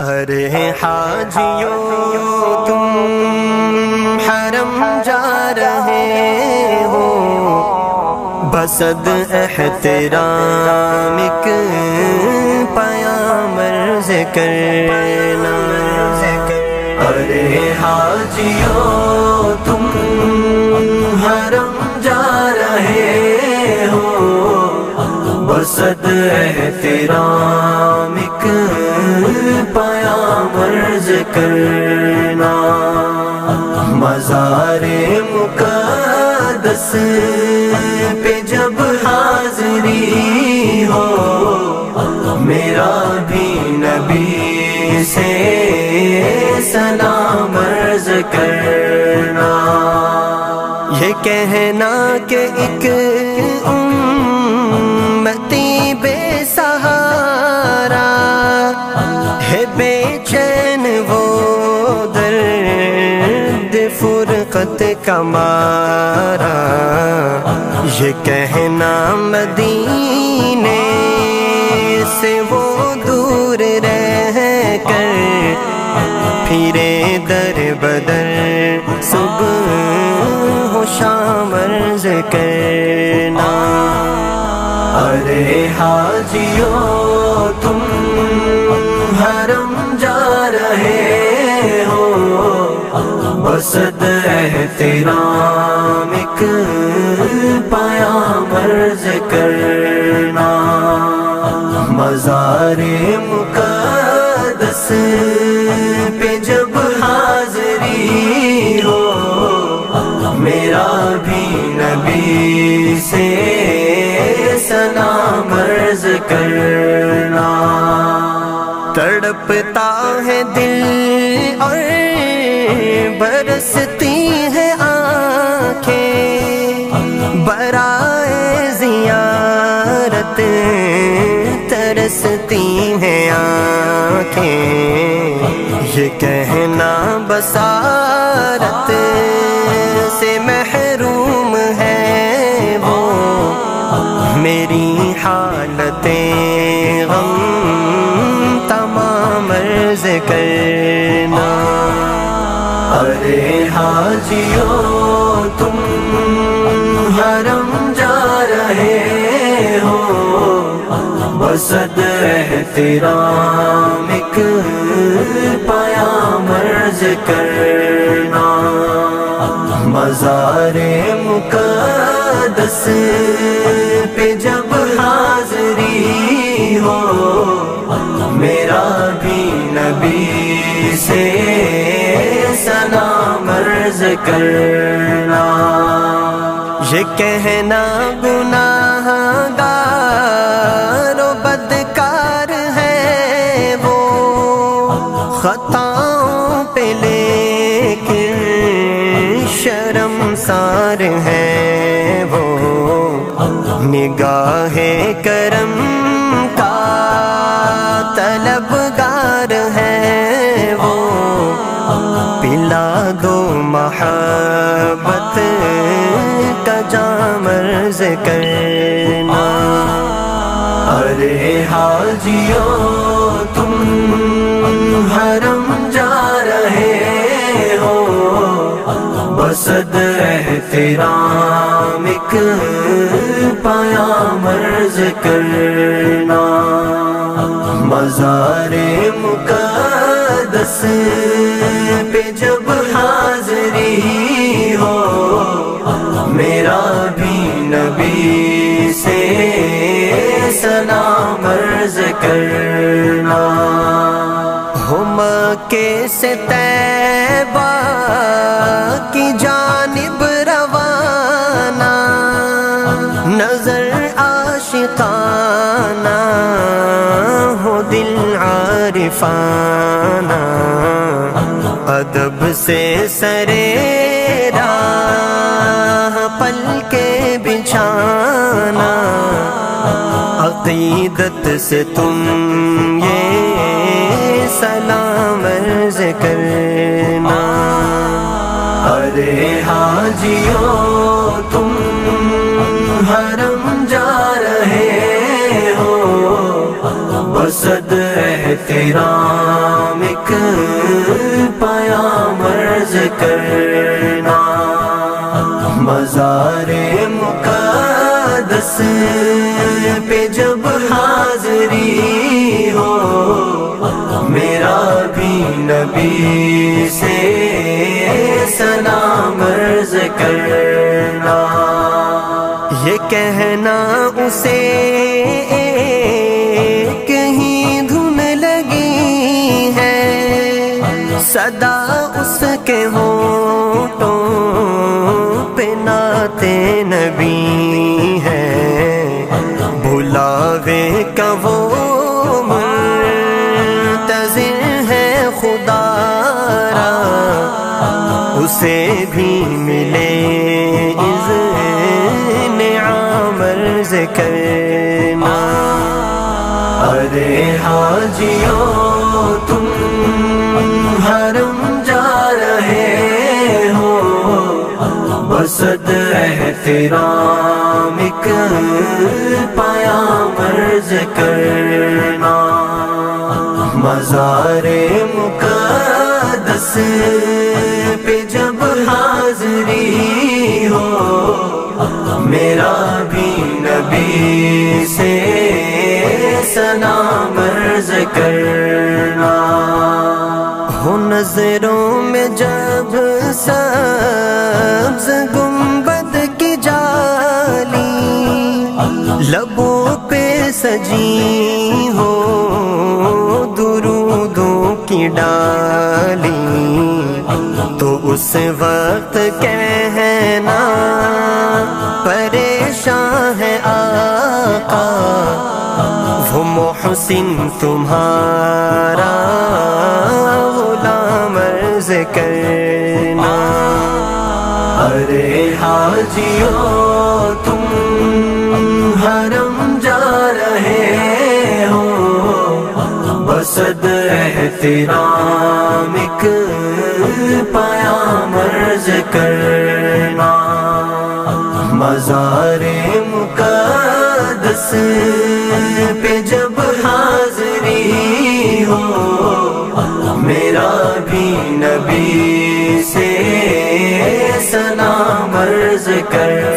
ارے حاجیوں تم حرم جا رہے ہو، بصد احترام ایک پیام عرض کرنا۔ ارے حاجیوں تم حرم جا رہے ہو، بصد احترام ایک پیام عرض کرنا۔ مزار مقدس پہ جب حاضری ہو، میرا بھی نبی سے سلام عرض کرنا۔ یہ کہنا کہ ایک امتی بے سہارا ہے، بے چین وہ درد فرقت کا مارا، یہ کہنا مدینے سے وہ دور رہ کر پھرے در بدر صبح و شام عرض کرنا۔ ارے حاجیوں تم حرم جا رہے ہو، بصد احترام ایک پیام عرض کرنا۔ مزار مقدس پہ جب حاضری ہو، میرا بھی نبی سے سلام عرض کرنا۔ تڑپتا ہے دل اور برستی ہے آنکھیں، برائے زیارت ترستی ہیں آنکھیں، یہ کہنا بصارت سے محروم ہے وہ، میری حالتیں غم تمام عرض کرنا۔ ارے حاجیوں تم حرم جا رہے ہو، بصد احترام ایک پیام عرض کرنا۔ مزار مقدس پہ جب حاضری ہو، میرا بھی نبی سے سلام عرض کرنا۔ یہ کہنا گناہ گار و بدکار ہے وہ، خطاؤں پہ لیکن شرمسار ہے وہ، نگاہ کرم کا طلبگار ہے وہ، پلا دو محبت کا جام عرض کرنا۔ ارے حاجیوں تم حرم جا رہے ہو، بصد احترام ایک پیام عرض کرنا۔ مزار مقدس پہ جب حاضری ہو، میرا بھی نبی سے سلام عرض کرنا۔ ہو مکے سے طیبہ کی جانب روانہ، نظر عاشقانہ ہو دل عارفانہ، ادب سے سرے راہ پل کے بچھانا، عقیدت سے تم یہ سلام عرض کرنا۔ ارے حاجیوں تم حرم جا رہے ہو، بصد احترام مزار مقدس پہ جب حاضری ہو میرا بھی نبی سے سلام عرض کرنا، یہ کہنا اسے کہیں دھن لگی ہے، صدا اس کے ہونٹوں پہ نعت نبی ہے، بلاوے کا وہ منتظر ہے خدا را، اسے بھی ملے اذن عام عرض کرنا۔ ارے حاجیوں تم حرم جا رہے ہو، بصد احترام ایک پیام عرض کرنا، مزار مقدس پہ جب حاضری ہو میرا بھی نبی سے سلام عرض کرنا، ہو نظروں میں جب سبز گنبد کی جالی، لبوں پہ سجی ہو درودوں کی ڈالی، تو اس وقت کہنا پریشان ہے آقا، وہ محسن تمہارا غلام عرض کرنا۔ ارے حاجیوں تم حرم جا رہے ہو، بصد احترام ایک پیام عرض کرنا، مزار مقدس پہ جب حاضری ہو میرا بھی نبی سے سلام عرض کرنا۔